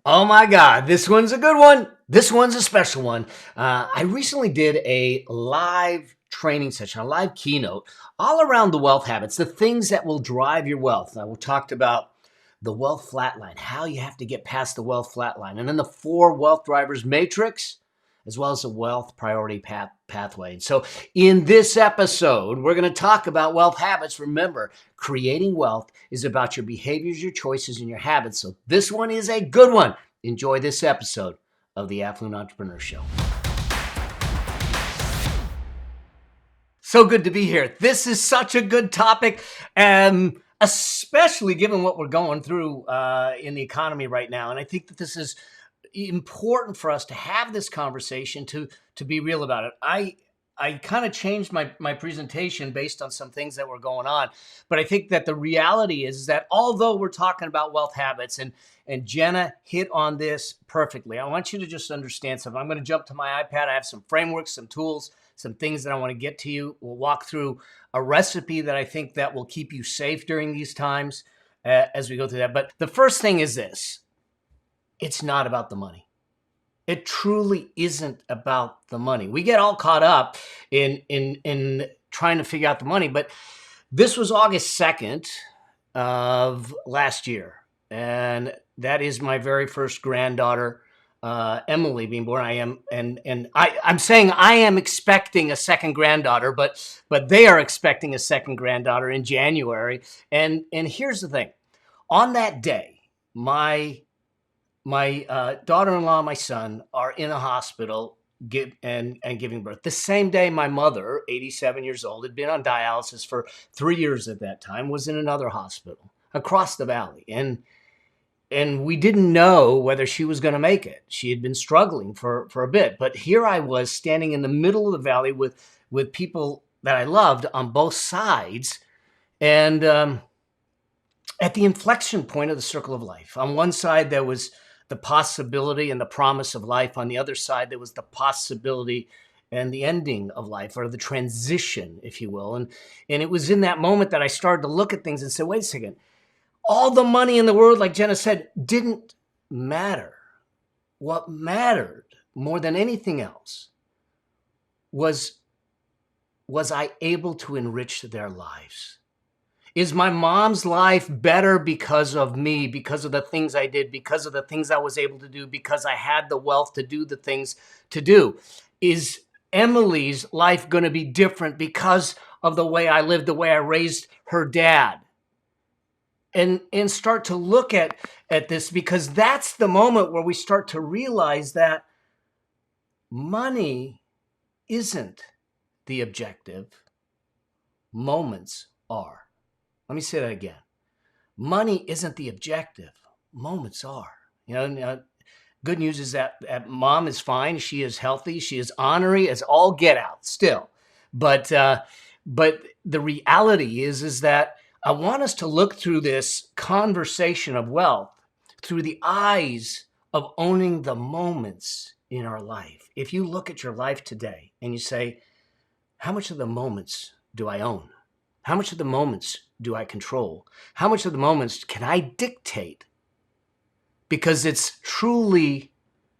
Oh my God, this one's a good one. This one's a special one. I recently did a live training session, a live keynote all around the wealth habits, the things that will drive your wealth. Now, we talked about the wealth flatline, how you have to get past the wealth flatline, and then the four wealth drivers matrix, as well as the wealth priority pathway. And so in this episode, we're going to talk about wealth habits. Remember, creating wealth is about your behaviors, your choices, and your habits. So this one is a good one. Enjoy this episode of the Affluent Entrepreneur Show. So good to be here. This is such a good topic, especially given what we're going through in the economy right now. And I think that this is important for us to have this conversation, to be real about it. I kind of changed my presentation based on some things that were going on. But I think that the reality is that although we're talking about wealth habits, and Jenna hit on this perfectly, I want you to just understand something. I'm going to jump to my iPad. I have some frameworks, some tools, some things that I want to get to you. We'll walk through a recipe that I think that will keep you safe during these times as we go through that. But the first thing is this. It's not about the money. It truly isn't about the money. We get all caught up in trying to figure out the money, but this was August 2nd of last year, and that is my very first granddaughter, Emily, being born. I'm saying I am expecting a second granddaughter, but they are expecting a second granddaughter in January. And here's the thing: on that day, my daughter-in-law and my son are in a hospital and giving birth. The same day my mother, 87 years old, had been on dialysis for 3 years at that time, was in another hospital across the valley. And we didn't know whether she was going to make it. She had been struggling for a bit. But here I was standing in the middle of the valley with people that I loved on both sides. And at the inflection point of the circle of life, on one side there was the possibility and the promise of life. On the other side, there was the possibility and the ending of life, or the transition, if you will. And it was in that moment that I started to look at things and say, wait a second, all the money in the world, like Jenna said, didn't matter. What mattered more than anything else was I able to enrich their lives? Is my mom's life better because of me, because of the things I did, because of the things I was able to do, because I had the wealth to do the things to do? Is Emily's life going to be different because of the way I lived, the way I raised her dad? And start to look at this, because that's the moment where we start to realize that money isn't the objective. Moments are. Let me say that again. Money isn't the objective. Moments are. Good news is that mom is fine. She is healthy. She is ornery as all get out still. But the reality is that I want us to look through this conversation of wealth through the eyes of owning the moments in our life. If you look at your life today and you say, how much of the moments do I own? How much of the moments do I control? How much of the moments can I dictate? Because it's truly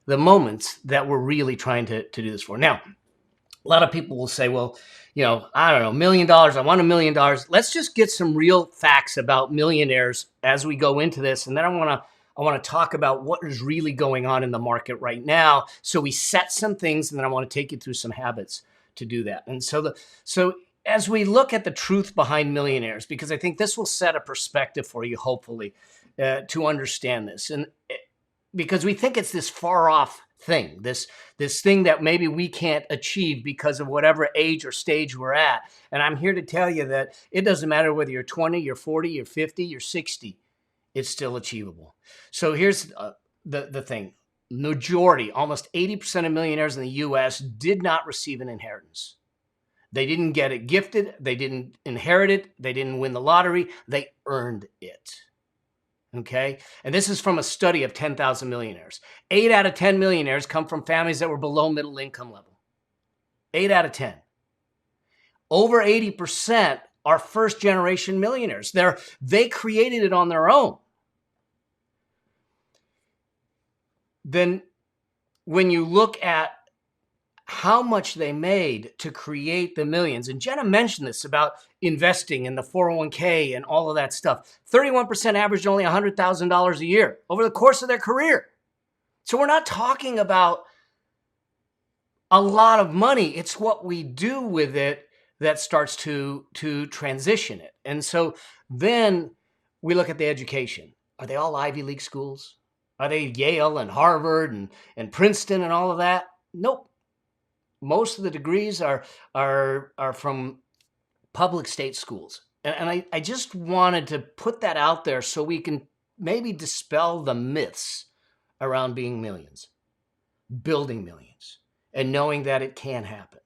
the moments that we're really trying to do this for. Now, a lot of people will say, well, I don't know, $1 million. I want $1 million. Let's just get some real facts about millionaires as we go into this. And then I want to talk about what is really going on in the market right now. So we set some things, and then I want to take you through some habits to do that. And so as we look at the truth behind millionaires, because I think this will set a perspective for you, hopefully, to understand this. And because we think it's this far off thing, this thing that maybe we can't achieve because of whatever age or stage we're at. And I'm here to tell you that it doesn't matter whether you're 20, you're 40, you're 50, you're 60, it's still achievable. So here's the thing. Majority, almost 80% of millionaires in the US did not receive an inheritance. They didn't get it gifted. They didn't inherit it. They didn't win the lottery. They earned it. Okay? And this is from a study of 10,000 millionaires. 8 out of 10 millionaires come from families that were below middle income level. 8 out of 10. Over 80% are first generation millionaires. They created it on their own. then when you look at how much they made to create the millions, and Jenna mentioned this about investing in the 401k and all of that stuff, 31% averaged only $100,000 a year over the course of their career. So we're not talking about a lot of money. It's what we do with it that starts to transition it. And so then we look at the education. Are they all Ivy League schools? Are they Yale and Harvard and Princeton and all of that? Nope. Most of the degrees are from public state schools. And I just wanted to put that out there so we can maybe dispel the myths around being millions, building millions, and knowing that it can happen,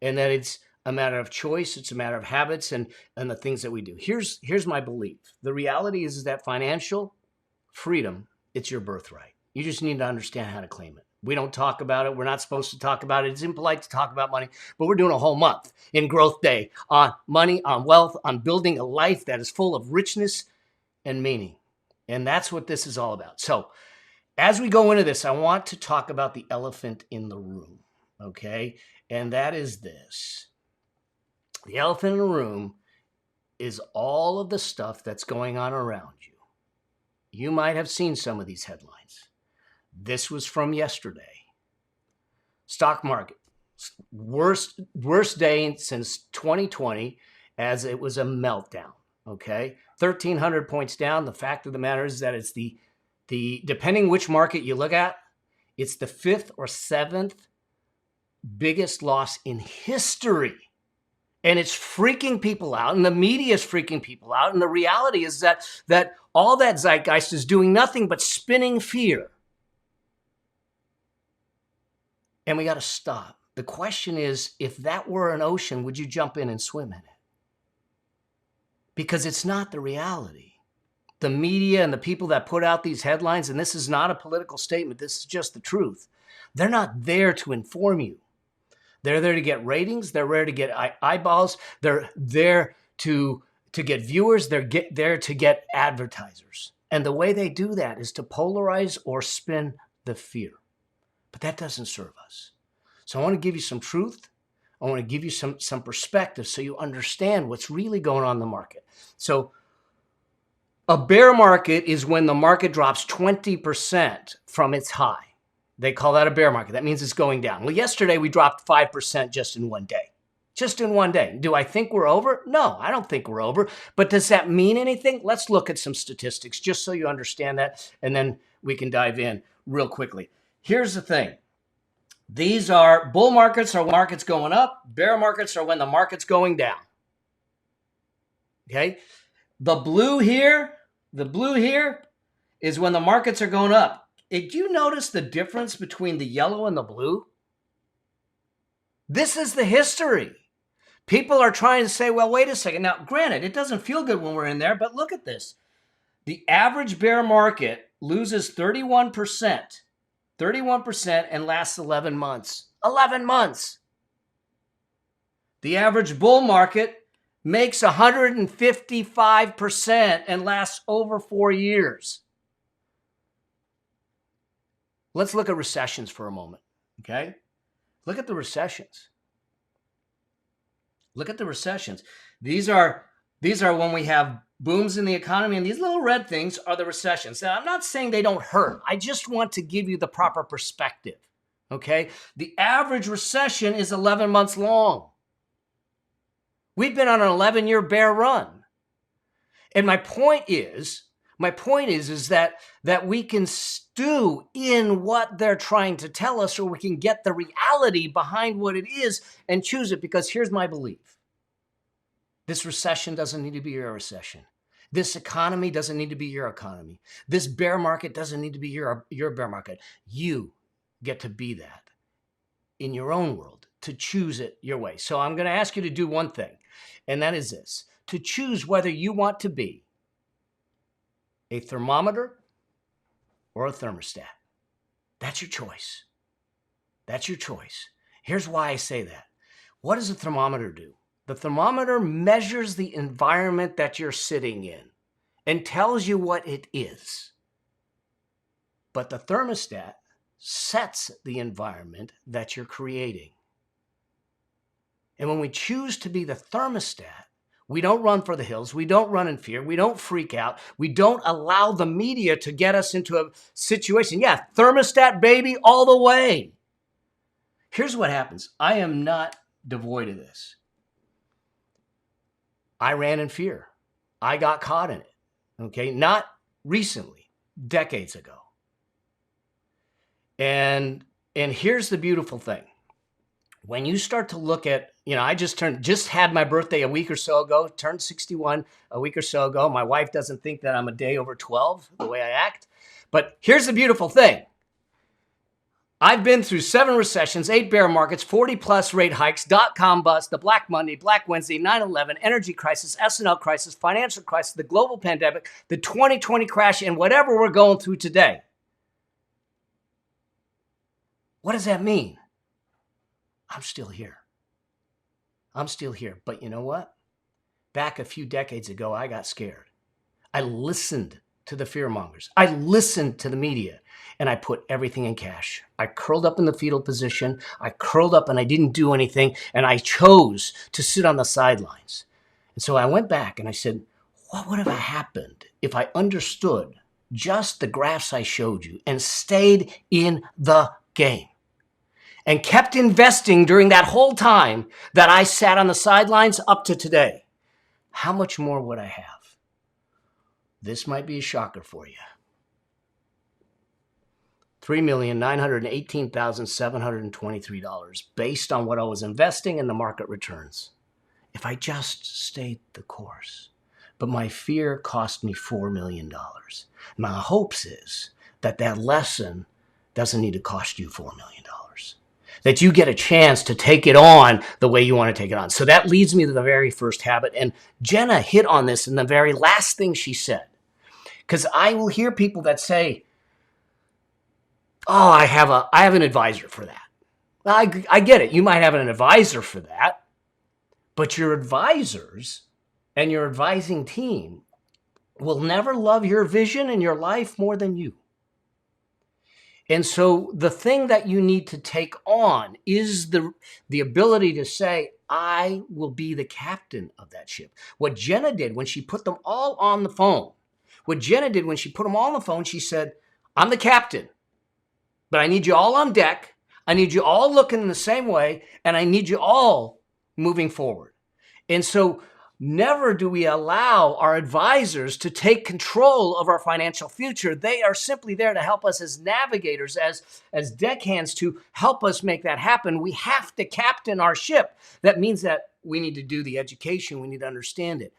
and that it's a matter of choice, it's a matter of habits and the things that we do. Here's my belief. The reality is that financial freedom, it's your birthright. You just need to understand how to claim it. We don't talk about it. We're not supposed to talk about it. It's impolite to talk about money, but we're doing a whole month in Growth Day on money, on wealth, on building a life that is full of richness and meaning. And that's what this is all about. So as we go into this, I want to talk about the elephant in the room, okay? And that is this. The elephant in the room is all of the stuff that's going on around you. You might have seen some of these headlines. This was from yesterday. Stock market, worst day since 2020, as it was a meltdown, okay? 1,300 points down. The fact of the matter is that it's the depending which market you look at, it's the 5th or 7th biggest loss in history. And it's freaking people out, and the media is freaking people out. And the reality is that all that zeitgeist is doing nothing but spinning fear. And we got to stop. The question is, if that were an ocean, would you jump in and swim in it? Because it's not the reality. The media and the people that put out these headlines, and this is not a political statement, this is just the truth. They're not there to inform you. They're there to get ratings. They're there to get eyeballs. They're there to get viewers. They're there to get advertisers. And the way they do that is to polarize or spin the fear. But that doesn't serve us. So I want to give you some truth. I want to give you some perspective so you understand what's really going on in the market. So a bear market is when the market drops 20% from its high. They call that a bear market. That means it's going down. Well, yesterday we dropped 5% just in one day. Just in one day. Do I think we're over? No, I don't think we're over. But does that mean anything? Let's look at some statistics just so you understand that, and then we can dive in real quickly. Here's the thing. These are bull markets are when the market's going up. Bear markets are when the market's going down. Okay? The blue here is when the markets are going up. Did you notice the difference between the yellow and the blue? This is the history. People are trying to say, well, wait a second. Now, granted, it doesn't feel good when we're in there, but look at this. The average bear market loses 31%, and lasts 11 months. 11 months. The average bull market makes 155% and lasts over 4 years. Let's look at recessions for a moment, okay? Look at the recessions. Look at the recessions. These are when we have booms in the economy, and these little red things are the recessions. Now, I'm not saying they don't hurt. I just want to give you the proper perspective, okay? The average recession is 11 months long. We've been on an 11-year bear run. And my point is that we can stew in what they're trying to tell us, or we can get the reality behind what it is and choose it. Because here's my belief. This recession doesn't need to be your recession. This economy doesn't need to be your economy. This bear market doesn't need to be your bear market. You get to be that in your own world, to choose it your way. So I'm going to ask you to do one thing, and that is this: to choose whether you want to be a thermometer or a thermostat. That's your choice. That's your choice. Here's why I say that. What does a thermometer do? The thermometer measures the environment that you're sitting in and tells you what it is. But the thermostat sets the environment that you're creating. And when we choose to be the thermostat, we don't run for the hills. We don't run in fear. We don't freak out. We don't allow the media to get us into a situation. Yeah, thermostat, baby, all the way. Here's what happens. I am not devoid of this. I ran in fear. I got caught in it. Okay, not recently, decades ago. And here's the beautiful thing. When you start to look at, I just had my birthday a week or so ago, turned 61 a week or so ago. My wife doesn't think that I'm a day over 12, the way I act. But here's the beautiful thing. I've been through 7 recessions, 8 bear markets, 40 plus rate hikes, .com bust, the Black Monday, Black Wednesday, 9/11, energy crisis, S&L crisis, financial crisis, the global pandemic, the 2020 crash, and whatever we're going through today. What does that mean? I'm still here. I'm still here. But you know what? Back a few decades ago, I got scared. I listened to the fearmongers. I listened to the media, and I put everything in cash. I curled up in the fetal position. I curled up and I didn't do anything, and I chose to sit on the sidelines. And so I went back and I said, what would have happened if I understood just the graphs I showed you and stayed in the game and kept investing during that whole time that I sat on the sidelines up to today? How much more would I have? This might be a shocker for you. $3,918,723 based on what I was investing in the market returns. If I just stayed the course. But my fear cost me $4 million. My hopes is that lesson doesn't need to cost you $4 million. That you get a chance to take it on the way you want to take it on. So that leads me to the very first habit. And Jenna hit on this in the very last thing she said. Because I will hear people that say, oh, I have an advisor for that. Well, I get it. You might have an advisor for that. But your advisors and your advising team will never love your vision in your life more than you. And so the thing that you need to take on is the ability to say, I will be the captain of that ship. What Jenna did when she put them all on the phone, she said, I'm the captain, but I need you all on deck. I need you all looking in the same way, and I need you all moving forward. And so never do we allow our advisors to take control of our financial future. They are simply there to help us as navigators, as deckhands, to help us make that happen. We have to captain our ship. That means that we need to do the education. We need to understand it.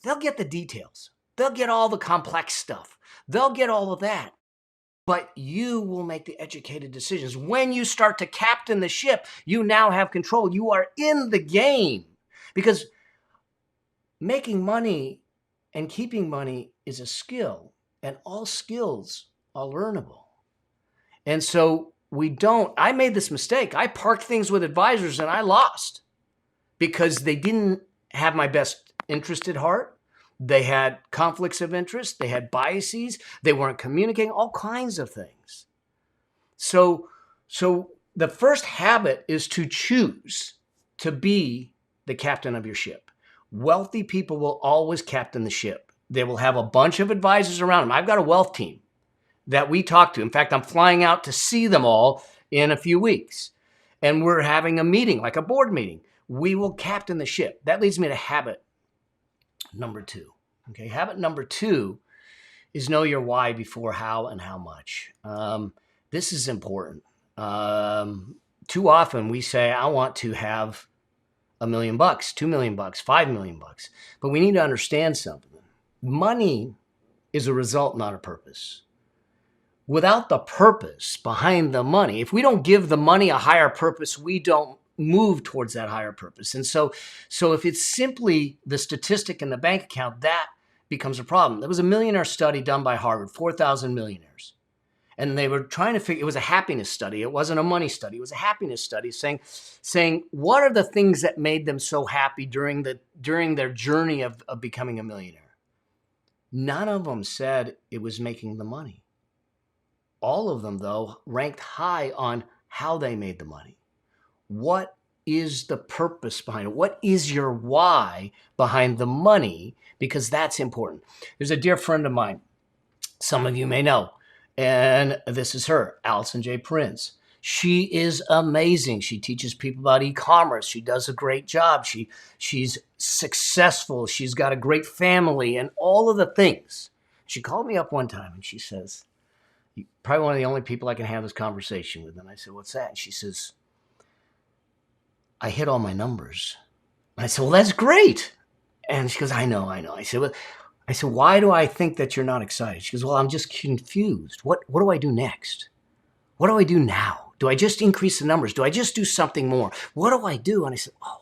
They'll get the details. They'll get all the complex stuff. They'll get all of that. But you will make the educated decisions. When you start to captain the ship, you now have control. You are in the game. Because making money and keeping money is a skill, and all skills are learnable. And so I made this mistake. I parked things with advisors and I lost because they didn't have my best interest at heart. They had conflicts of interest. They had biases. They weren't communicating, all kinds of things. So the first habit is to choose to be the captain of your ship. Wealthy people will always captain the ship. They will have a bunch of advisors around them. I've got a wealth team that we talk to. In fact, I'm flying out to see them all in a few weeks. And we're having a meeting, like a board meeting. We will captain the ship. That leads me to habit number 2. Okay, habit number 2 is know your why before how and how much. This is important. Too often we say, I want to have $1 million, $2 million, $5 million. But we need to understand something. Money is a result, not a purpose. Without the purpose behind the money, if we don't give the money a higher purpose, we don't move towards that higher purpose. And so if it's simply the statistic in the bank account, that becomes a problem. There was a millionaire study done by Harvard, 4,000 millionaires. And they were trying to figure, it was a happiness study. It wasn't a money study. It was a happiness study saying what are the things that made them so happy during their journey of becoming a millionaire? None of them said it was making the money. All of them, though, ranked high on how they made the money. What is the purpose behind it? What is your why behind the money? Because that's important. There's a dear friend of mine, some of you may know, and this is her, Allison J. Prince. She is amazing. She teaches people about e-commerce. She does a great job. She's successful. She's got a great family and all of the things. She called me up one time and she says, "You're probably one of the only people I can have this conversation with." And I said, "What's that?" And she says, "I hit all my numbers." And I said, "Well, that's great." And she goes, I know. I said, "Why do I think that you're not excited?" She goes, "Well, I'm just confused. What do I do next? What do I do now? Do I just increase the numbers? Do I just do something more? What do I do?" And I said, "Oh,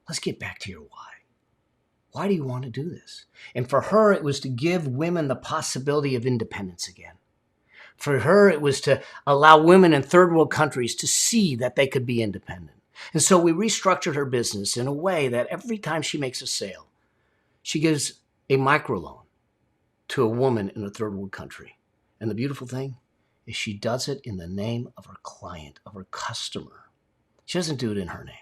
let's get back to your why. Why do you want to do this?" And for her, it was to give women the possibility of independence again. For her, it was to allow women in third world countries to see that they could be independent. And so we restructured her business in a way that every time she makes a sale, she gives a microloan to a woman in a third world country. And the beautiful thing is she does it in the name of her client, of her customer. She doesn't do it in her name.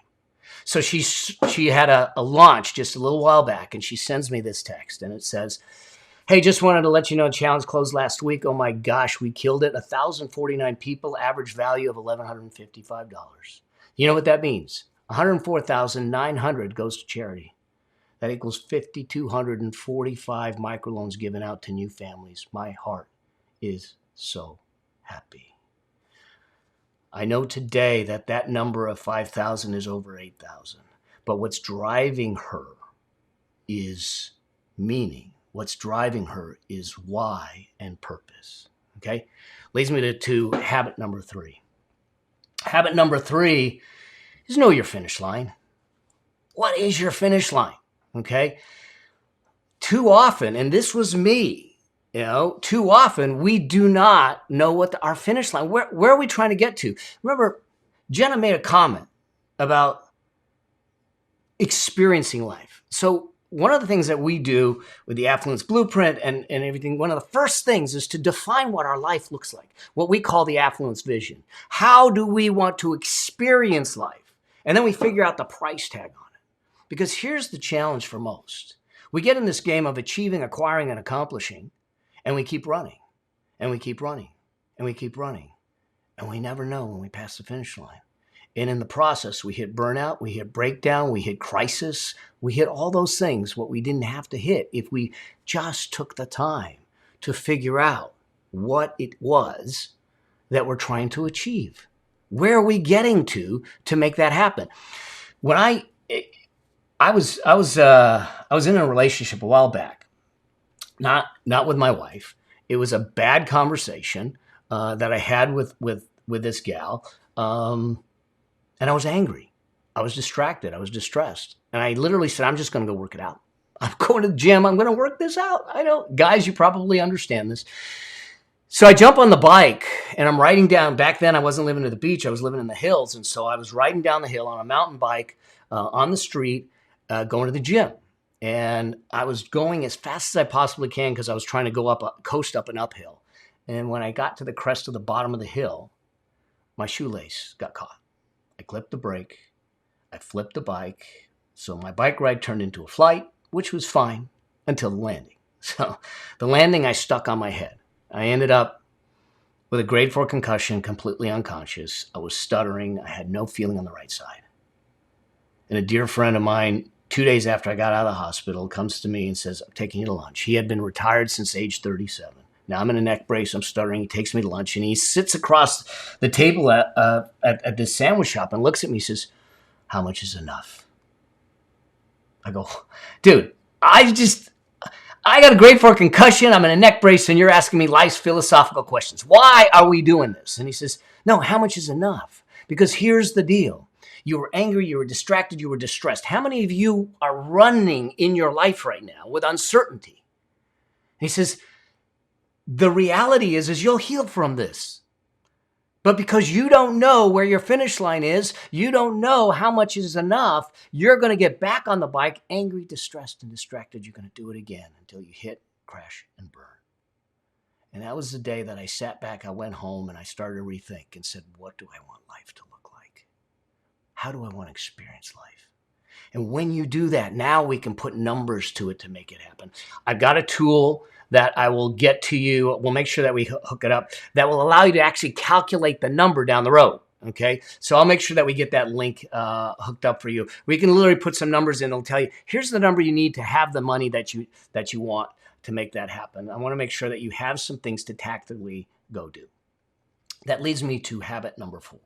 So she had a launch just a little while back, and she sends me this text, and it says, "Hey, just wanted to let you know challenge closed last week. Oh my gosh, we killed it. 1,049 people, average value of $1,155. You know what that means? 104,900 goes to charity. That equals 5,245 microloans given out to new families. My heart is so happy." I know today that that number of 5,000 is over 8,000. But what's driving her is meaning. What's driving her is why and purpose. Okay? Leads me to habit number 3. Habit number 3 is know your finish line. What is your finish line? Okay? Too often, and this was me, too often we do not know what our finish line, where are we trying to get to? Remember, Jenna made a comment about experiencing life. So one of the things that we do with the Affluence Blueprint and everything, one of the first things is to define what our life looks like, what we call the Affluence Vision. How do we want to experience life? And then we figure out the price tag on it. Because here's the challenge for most. We get in this game of achieving, acquiring, and accomplishing, and we keep running, and we keep running, and we keep running, and we never know when we pass the finish line. And in the process, we hit burnout, we hit breakdown, we hit crisis, we hit all those things, what we didn't have to hit if we just took the time to figure out what it was that we're trying to achieve. Where are we getting to make that happen? When I was in a relationship a while back, not with my wife. It was a bad conversation that I had with this gal, and I was angry. I was distracted. I was distressed, and I literally said, "I'm just going to go work it out. I'm going to the gym. I'm going to work this out." I know, guys, you probably understand this. So I jump on the bike and I'm riding down. Back then, I wasn't living at the beach. I was living in the hills, and so I was riding down the hill on a mountain bike on the street. Going to the gym. And I was going as fast as I possibly can because I was trying to go coast up an uphill. And when I got to the crest of the bottom of the hill, my shoelace got caught. I clipped the brake. I flipped the bike. So my bike ride turned into a flight, which was fine until the landing. So the landing, I stuck on my head. I ended up with a grade 4 concussion, completely unconscious. I was stuttering. I had no feeling on the right side. And a dear friend of mine, 2 days after I got out of the hospital, comes to me and says, "I'm taking you to lunch." He had been retired since age 37. Now I'm in a neck brace. I'm stuttering. He takes me to lunch, and he sits across the table at this sandwich shop and looks at me and says, "How much is enough?" I go, "Dude, I got a grade 4 concussion. I'm in a neck brace, and you're asking me life's philosophical questions. Why are we doing this?" And he says, "No, how much is enough? Because here's the deal. You were angry, you were distracted, you were distressed. How many of you are running in your life right now with uncertainty?" And he says, "The reality is you'll heal from this. But because you don't know where your finish line is, you don't know how much is enough, you're going to get back on the bike, angry, distressed, and distracted. You're going to do it again until you hit, crash, and burn." And that was the day that I sat back, I went home, and I started to rethink and said, what do I want life to look like? How do I want to experience life? And when you do that, now we can put numbers to it to make it happen. I've got a tool that I will get to you. We'll make sure that we hook it up that will allow you to actually calculate the number down the road. Okay, so I'll make sure that we get that link hooked up for you. We can literally put some numbers in. It'll tell you, here's the number you need to have the money that you want to make that happen. I want to make sure that you have some things to tactically go do. That leads me to habit number 4.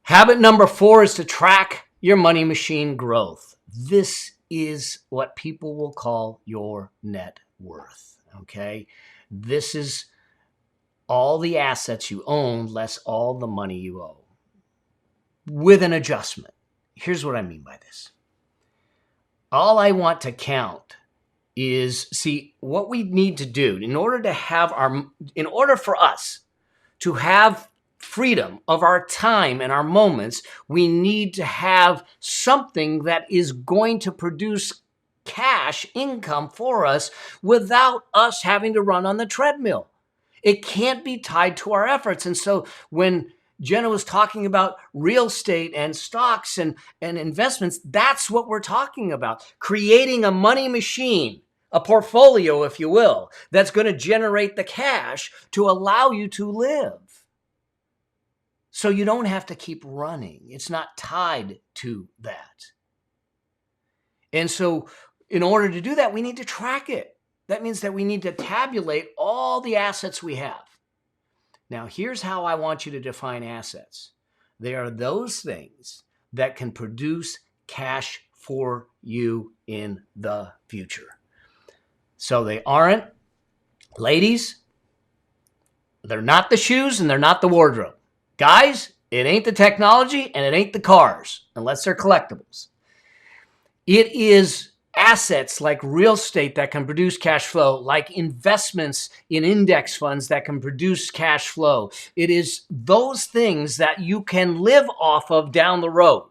Habit number 4 is to track your money machine growth. This is what people will call your net worth. Okay, this is all the assets you own less all the money you owe, with an adjustment. Here's what I mean by this. All I want to count is, see, what we need to do in order for us to have freedom of our time and our moments, we need to have something that is going to produce cash income for us without us having to run on the treadmill. It can't be tied to our efforts. And so when Jenna was talking about real estate and stocks and investments, that's what we're talking about. Creating a money machine, a portfolio, if you will, that's going to generate the cash to allow you to live. So you don't have to keep running. It's not tied to that. And so in order to do that, we need to track it. That means that we need to tabulate all the assets we have. Now, here's how I want you to define assets. They are those things that can produce cash for you in the future. So they aren't, ladies, they're not the shoes and they're not the wardrobe. Guys, it ain't the technology and it ain't the cars, unless they're collectibles. It is assets like real estate that can produce cash flow, like investments in index funds that can produce cash flow. It is those things that you can live off of down the road.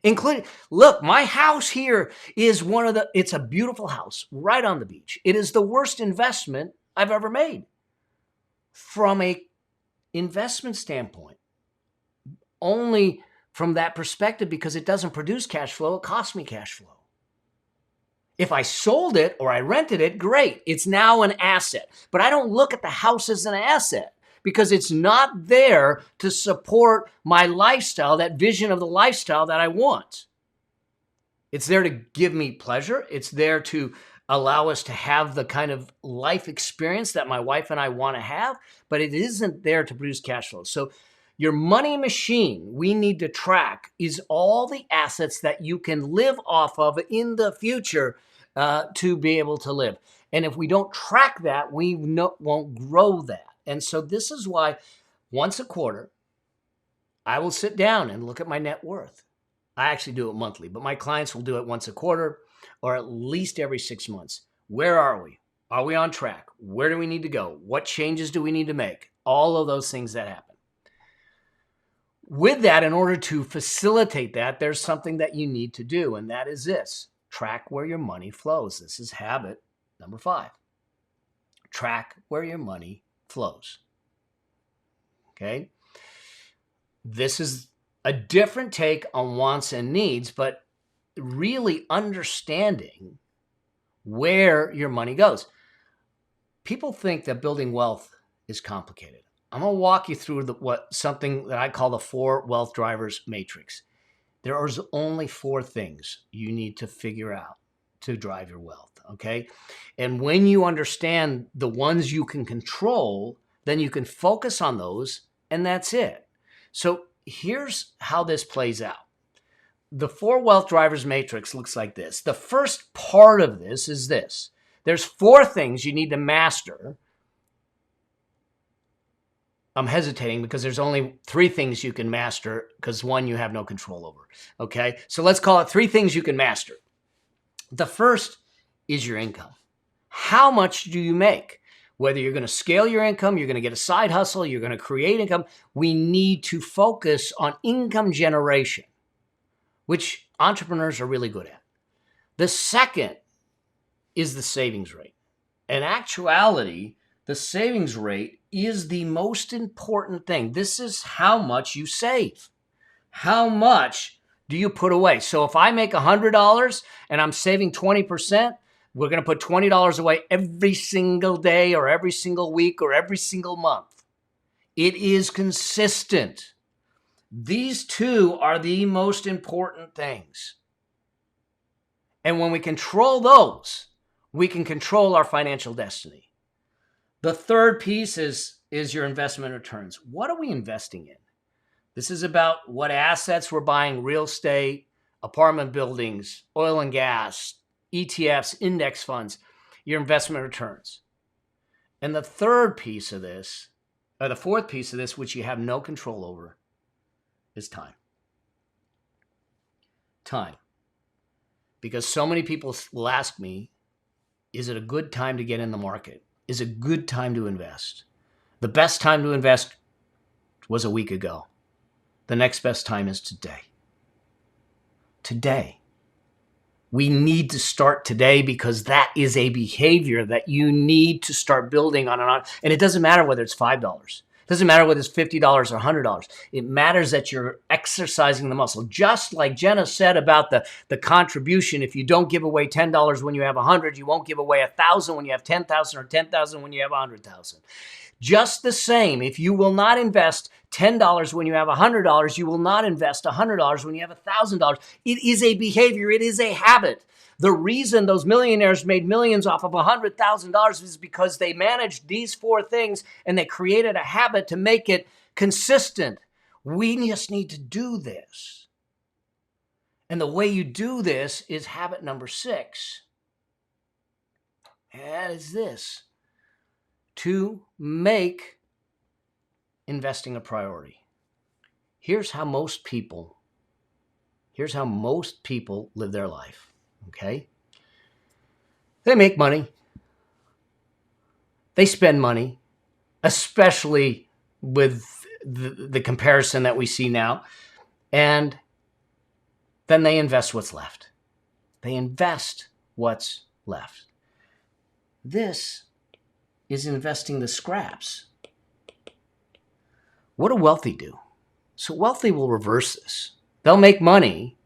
Including, look, my house here is it's a beautiful house right on the beach. It is the worst investment I've ever made from a investment standpoint. Only from that perspective, because it doesn't produce cash flow, it costs me cash flow. If I sold it or I rented it, great. It's now an asset. But I don't look at the house as an asset because it's not there to support my lifestyle, that vision of the lifestyle that I want. It's there to give me pleasure. It's there to allow us to have the kind of life experience that my wife and I want to have, but it isn't there to produce cash flow. So your money machine we need to track is all the assets that you can live off of in the future to be able to live. And if we don't track that, we won't grow that. And so this is why once a quarter, I will sit down and look at my net worth. I actually do it monthly, but my clients will do it once a quarter or at least every 6 months. Where are we? Are we on track? Where do we need to go? What changes do we need to make? All of those things that happen. With that, in order to facilitate that, there's something that you need to do, and that is this. Track where your money flows. This is habit number 5. Track where your money flows. Okay? This is a different take on wants and needs, but really understanding where your money goes. People think that building wealth is complicated. I'm going to walk you through something that I call the 4 wealth drivers matrix. There are only 4 things you need to figure out to drive your wealth, okay? And when you understand the ones you can control, then you can focus on those, and that's it. So here's how this plays out. The 4 wealth drivers matrix looks like this. The first part of this is this. There's 4 things you need to master. I'm hesitating because there's only 3 things you can master because 1 you have no control over. Okay, so let's call it 3 things you can master. The first is your income. How much do you make? Whether you're going to scale your income, you're going to get a side hustle, you're going to create income, we need to focus on income generation, which entrepreneurs are really good at. The second is the savings rate. In actuality, the savings rate is the most important thing. This is how much you save. How much do you put away? So if I make $100 and I'm saving 20%, we're going to put $20 away every single day or every single week or every single month. It is consistent. These two are the most important things. And when we control those, we can control our financial destiny. The third piece is your investment returns. What are we investing in? This is about what assets we're buying: real estate, apartment buildings, oil and gas, ETFs, index funds, your investment returns. And the third piece of this, or the fourth piece of this, which you have no control over, is time. Time. Because so many people will ask me, is it a good time to get in the market? Is it a good time to invest? The best time to invest was a week ago. The next best time is today. Today. We need to start today because that is a behavior that you need to start building on and on. And it doesn't matter whether it's $5. It doesn't matter whether it's $50 or $100. It matters that you're exercising the muscle. Just like Jenna said about the contribution, if you don't give away $10 when you have 100, you won't give away 1,000 when you have 10,000 or 10,000 when you have 100,000. Just the same, if you will not invest $10 when you have $100, you will not invest $100 when you have $1,000. It is a behavior. It is a habit. The reason those millionaires made millions off of $100,000 is because they managed these four things and they created a habit to make it consistent. We just need to do this. And the way you do this is habit number 6. And that is this: to make investing a priority. Here's how most people live their life, okay? They make money. They spend money, especially with the comparison that we see now. And then they invest what's left. They invest what's left. This is investing the scraps. What do wealthy do? So wealthy will reverse this. They'll make money,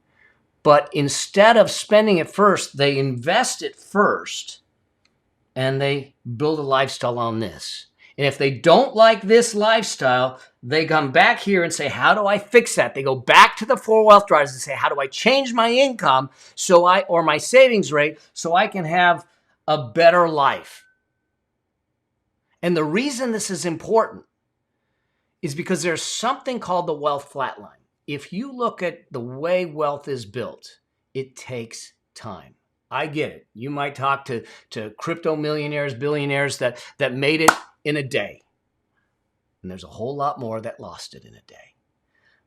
but instead of spending it first, they invest it first and they build a lifestyle on this. And if they don't like this lifestyle, they come back here and say, how do I fix that? They go back to the 4 wealth drivers and say, how do I change my income or my savings rate so I can have a better life? And the reason this is important is because there's something called the wealth flatline. If you look at the way wealth is built, it takes time. I get it. You might talk to crypto millionaires, billionaires that made it in a day. And there's a whole lot more that lost it in a day.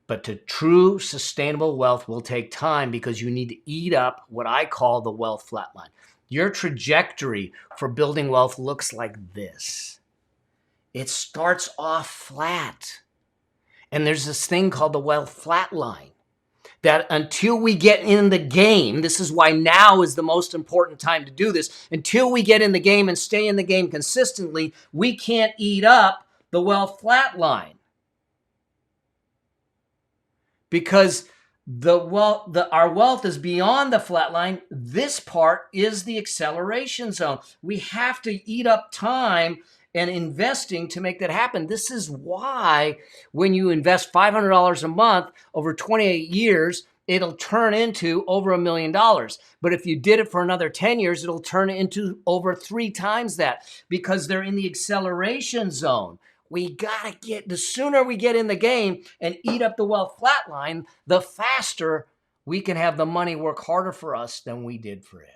But to true sustainable wealth will take time because you need to eat up what I call the wealth flatline. Your trajectory for building wealth looks like this. It starts off flat. And there's this thing called the wealth flatline that until we get in the game, this is why now is the most important time to do this. Until we get in the game and stay in the game consistently, we can't eat up the wealth flatline. Because our wealth is beyond the flat line. This part is the acceleration zone. We have to eat up time and investing to make that happen. This is why when you invest $500 a month over 28 years, it'll turn into over $1 million. But if you did it for another 10 years, it'll turn into over 3 times that because they're in the acceleration zone. The sooner we get in the game and eat up the wealth flatline, the faster we can have the money work harder for us than we did for it.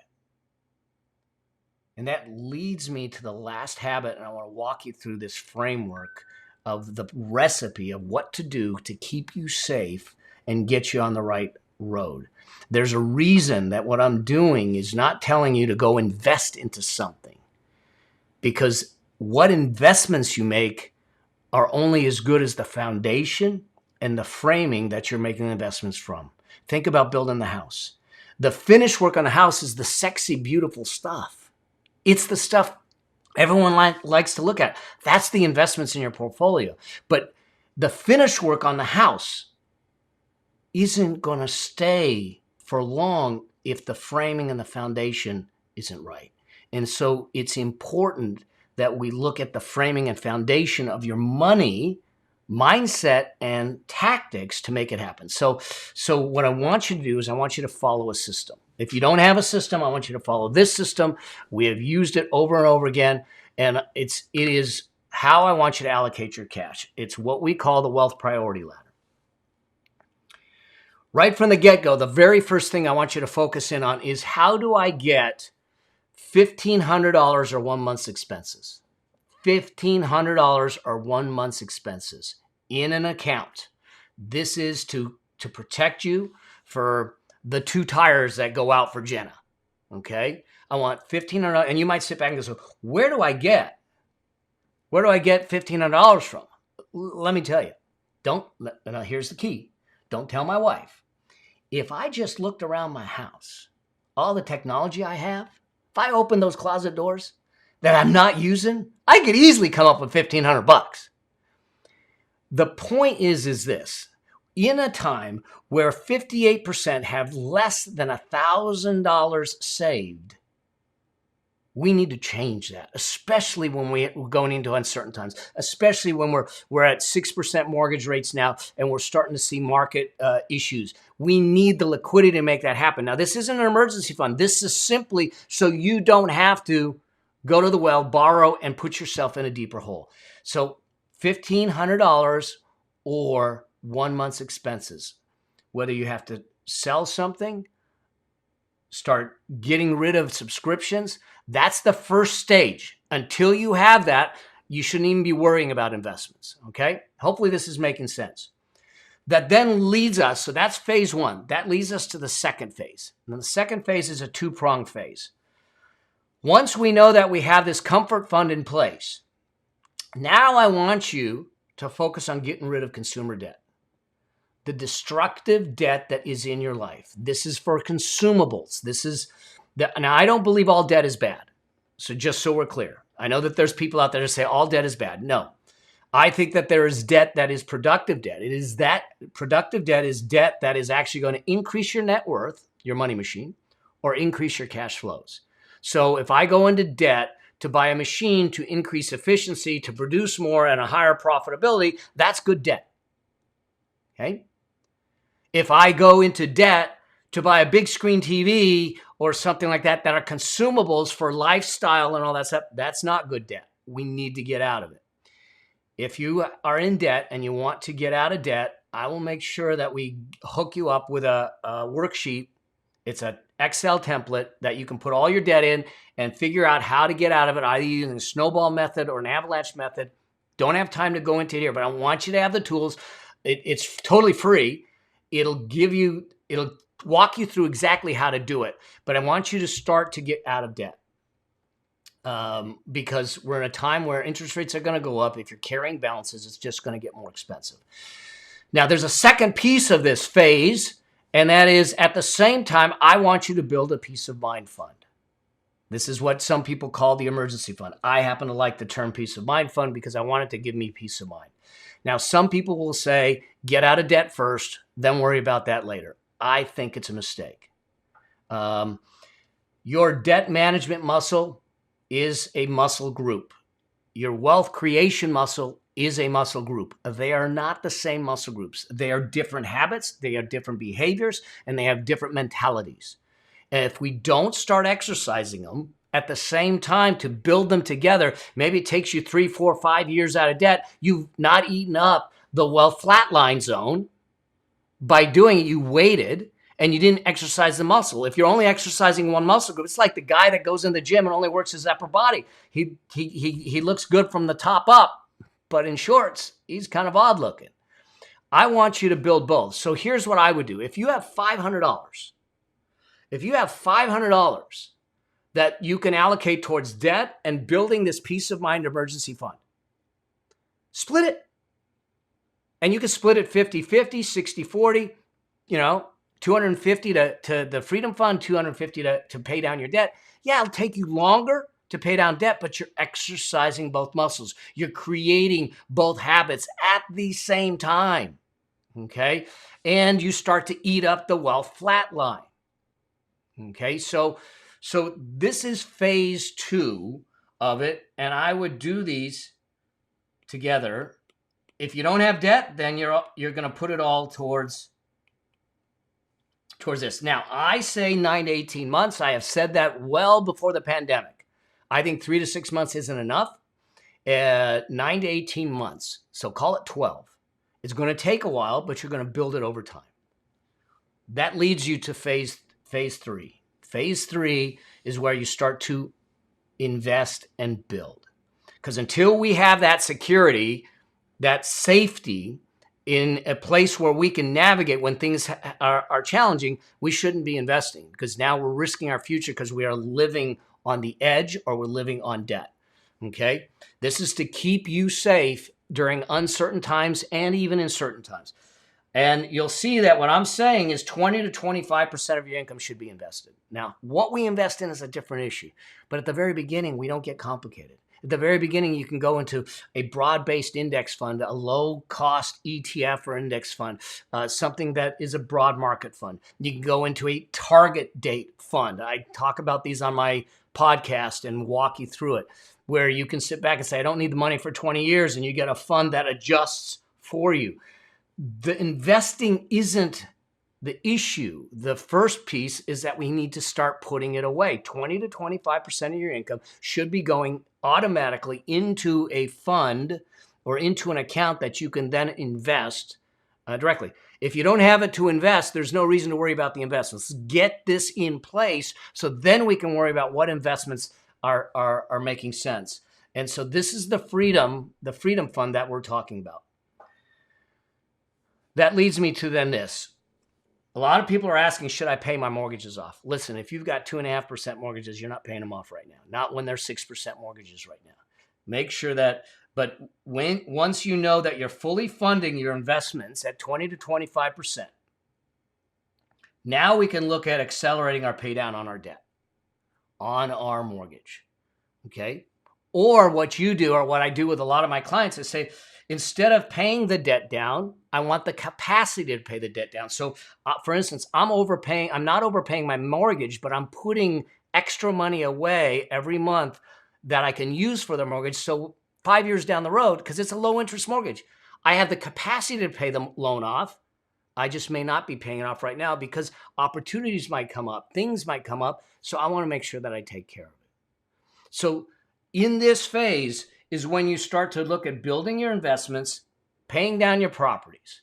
And that leads me to the last habit, and I want to walk you through this framework of the recipe of what to do to keep you safe and get you on the right road. There's a reason that what I'm doing is not telling you to go invest into something, because what investments you make are only as good as the foundation and the framing that you're making investments from. Think about building the house. The finished work on the house is the sexy, beautiful stuff. It's the stuff Everyone likes to look at. That's the investments in your portfolio. But the finish work on the house isn't going to stay for long if the framing and the foundation isn't right. And so it's important that we look at the framing and foundation of your money, mindset, and tactics to make it happen. So what I want you to do is I want you to follow a system. If you don't have a system, I want you to follow this system. We have used it over and over again, and it is how I want you to allocate your cash. It's what we call the wealth priority ladder. Right from the get-go, the very first thing I want you to focus in on is how do I get $1,500 or 1 month's expenses? $1,500 or 1 month's expenses in an account. This is to protect you for the 2 tires that go out for Jenna. Okay? I want $1,500, and you might sit back and go, where do I get $1,500 from? Let me tell you. Now here's the key. Don't tell my wife. If I just looked around my house, all the technology I have, if I open those closet doors that I'm not using, I could easily come up with $1,500. The point is this. In a time where 58% have less than $1,000 saved, we need to change that, especially when we're going into uncertain times, especially when we're at 6% mortgage rates now and we're starting to see market issues. We need the liquidity to make that happen. Now, this isn't an emergency fund. This is simply so you don't have to go to the well, borrow, and put yourself in a deeper hole. So $1,500 or 1 month's expenses, whether you have to sell something, start getting rid of subscriptions. That's the first stage. Until you have that, you shouldn't even be worrying about investments, okay? Hopefully this is making sense. That then leads us, so that's phase 1. That leads us to the second phase. And the second phase is a 2-pronged phase. Once we know that we have this comfort fund in place, now I want you to focus on getting rid of consumer debt. The destructive debt that is in your life. This is for consumables. Now, I don't believe all debt is bad. So just so we're clear, I know that there's people out there that say all debt is bad. No, I think that there is debt that is productive debt. It is that productive debt is debt that is actually going to increase your net worth, your money machine, or increase your cash flows. So if I go into debt to buy a machine to increase efficiency, to produce more and a higher profitability, that's good debt. Okay? If I go into debt to buy a big screen TV or something like that that are consumables for lifestyle and all that stuff, that's not good debt. We need to get out of it. If you are in debt and you want to get out of debt, I will make sure that we hook you up with a worksheet. It's an Excel template that you can put all your debt in and figure out how to get out of it, either using a snowball method or an avalanche method. Don't have time to go into it here, but I want you to have the tools. It's totally free. It'll walk you through exactly how to do it. But I want you to start to get out of debt. Because we're in a time where interest rates are going to go up. If you're carrying balances, it's just going to get more expensive. Now, there's a second piece of this phase, and that is at the same time, I want you to build a peace of mind fund. This is what some people call the emergency fund. I happen to like the term peace of mind fund because I want it to give me peace of mind. Now, some people will say, get out of debt first, then worry about that later. I think it's a mistake. Your debt management muscle is a muscle group. Your wealth creation muscle is a muscle group. They are not the same muscle groups. They are different habits, they have different behaviors, and they have different mentalities. And if we don't start exercising them at the same time to build them together, maybe it takes you 3, 4, 5 years out of debt. You've not eaten up the wealth flatline zone. By doing it, you waited and you didn't exercise the muscle. If you're only exercising one muscle group, it's like the guy that goes in the gym and only works his upper body. He looks good from the top up, but in shorts, he's kind of odd looking. I want you to build both. So here's what I would do. If you have $500, that you can allocate towards debt and building this peace of mind emergency fund, split it. And you can split it 50-50, 60-40, 250 to the Freedom Fund, 250 to pay down your debt. Yeah, it'll take you longer to pay down debt, but you're exercising both muscles. You're creating both habits at the same time, okay? And you start to eat up the wealth flatline, okay? So this is phase 2 of it, and I would do these together. If you don't have debt, then you're going to put it all towards this. Now, I say 9 to 18 months. I have said that well before the pandemic. I think 3 to 6 months isn't enough. 9 to 18 months. So call it 12. It's going to take a while, but you're going to build it over time. That leads you to phase 3. Phase 3 is where you start to invest and build. Because until we have that security, that safety in a place where we can navigate when things are challenging, we shouldn't be investing, because now we're risking our future because we are living on the edge or we're living on debt. Okay? This is to keep you safe during uncertain times and even in certain times. And you'll see that what I'm saying is 20 to 25% of your income should be invested. Now, what we invest in is a different issue. But at the very beginning, we don't get complicated. At the very beginning, you can go into a broad-based index fund, a low-cost ETF or index fund, something that is a broad market fund. You can go into a target date fund. I talk about these on my podcast and walk you through it, where you can sit back and say, I don't need the money for 20 years, and you get a fund that adjusts for you. The investing isn't the issue. The first piece is that we need to start putting it away. 20 to 25% of your income should be going automatically into a fund or into an account that you can then invest directly. If you don't have it to invest, there's no reason to worry about the investments. Get this in place so then we can worry about what investments are making sense. And so this is the freedom fund that we're talking about. That leads me to then this. A lot of people are asking, should I pay my mortgages off? Listen, if you've got 2.5% mortgages, you're not paying them off right now. Not when they're 6% mortgages right now. Make sure that, but once you know that you're fully funding your investments at 20 to 25%, now we can look at accelerating our pay down on our debt, on our mortgage, okay? Or what you do, or what I do with a lot of my clients is say, instead of paying the debt down, I want the capacity to pay the debt down. So, for instance, I'm not overpaying my mortgage, but I'm putting extra money away every month that I can use for the mortgage. So 5 years down the road, because it's a low interest mortgage, I have the capacity to pay the loan off. I just may not be paying it off right now because opportunities might come up, things might come up. So I want to make sure that I take care of it. So in this phase is when you start to look at building your investments, paying down your properties.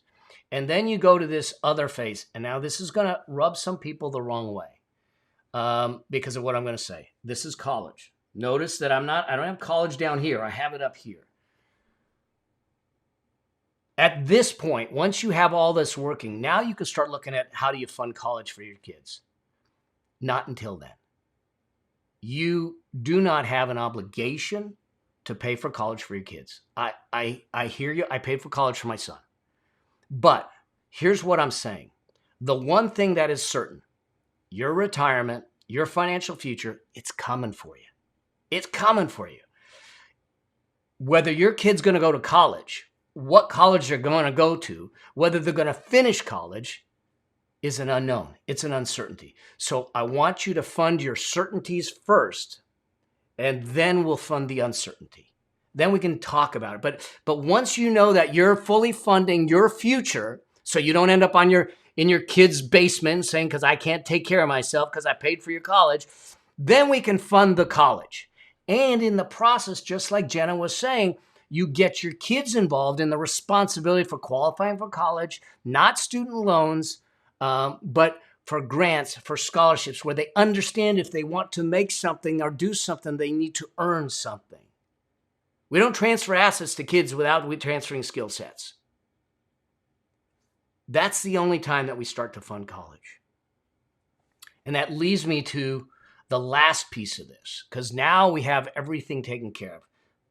And then you go to this other phase. And now this is going to rub some people the wrong way because of what I'm going to say. This is college. Notice that I don't have college down here. I have it up here. At this point, once you have all this working, now you can start looking at how do you fund college for your kids. Not until then. You do not have an obligation to pay for college for your kids. I hear you. I paid for college for my son. But here's what I'm saying. The one thing that is certain, your retirement, your financial future, it's coming for you. It's coming for you. Whether your kid's going to go to college, what college they're going to go to, whether they're going to finish college is an unknown. It's an uncertainty. So I want you to fund your certainties first, and then we'll fund the uncertainty. Then we can talk about it. But once you know that you're fully funding your future, so you don't end up in your kid's basement saying, because I can't take care of myself because I paid for your college, then we can fund the college. And in the process, just like Jenna was saying, you get your kids involved in the responsibility for qualifying for college, not student loans, but for grants, for scholarships, where they understand if they want to make something or do something, they need to earn something. We don't transfer assets to kids without transferring skill sets. That's the only time that we start to fund college. And that leads me to the last piece of this, because now we have everything taken care of.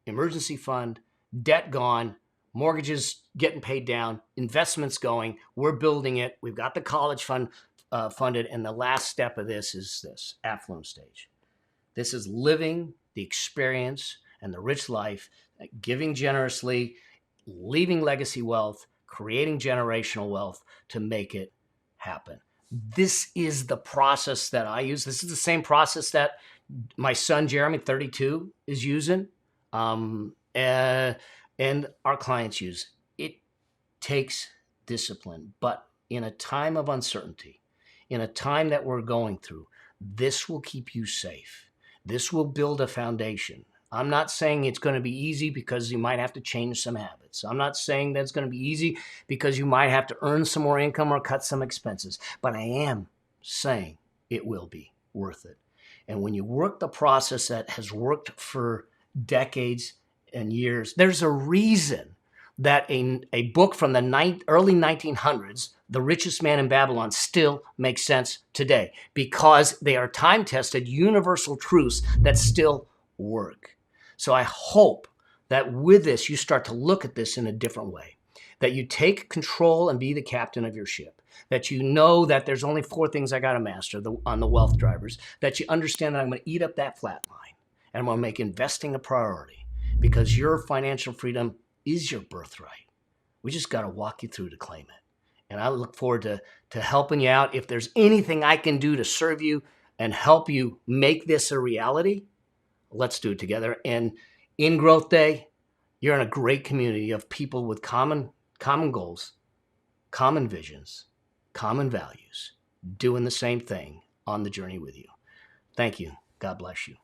Emergency fund, debt gone, mortgages getting paid down, investments going, we're building it. We've got the college fund funded. And the last step of this is this affluent stage. This is living the experience, and the rich life, giving generously, leaving legacy wealth, creating generational wealth to make it happen. This is the process that I use. This is the same process that my son Jeremy, 32, is using, and our clients use. It takes discipline, but in a time of uncertainty, in a time that we're going through, this will keep you safe. This will build a foundation. I'm not saying it's going to be easy because you might have to change some habits. I'm not saying that it's going to be easy because you might have to earn some more income or cut some expenses, but I am saying it will be worth it. And when you work the process that has worked for decades and years, there's a reason that a book from the early 1900s, The Richest Man in Babylon, still makes sense today because they are time-tested, universal truths that still work. So I hope that with this, you start to look at this in a different way, that you take control and be the captain of your ship, that you know that there's only 4 things I got to master on the wealth drivers, that you understand that I'm going to eat up that flat line and I'm going to make investing a priority because your financial freedom is your birthright. We just got to walk you through to claim it. And I look forward to helping you out. If there's anything I can do to serve you and help you make this a reality, let's do it together. And in Growth Day, you're in a great community of people with common goals, common visions, common values, doing the same thing on the journey with you. Thank you. God bless you.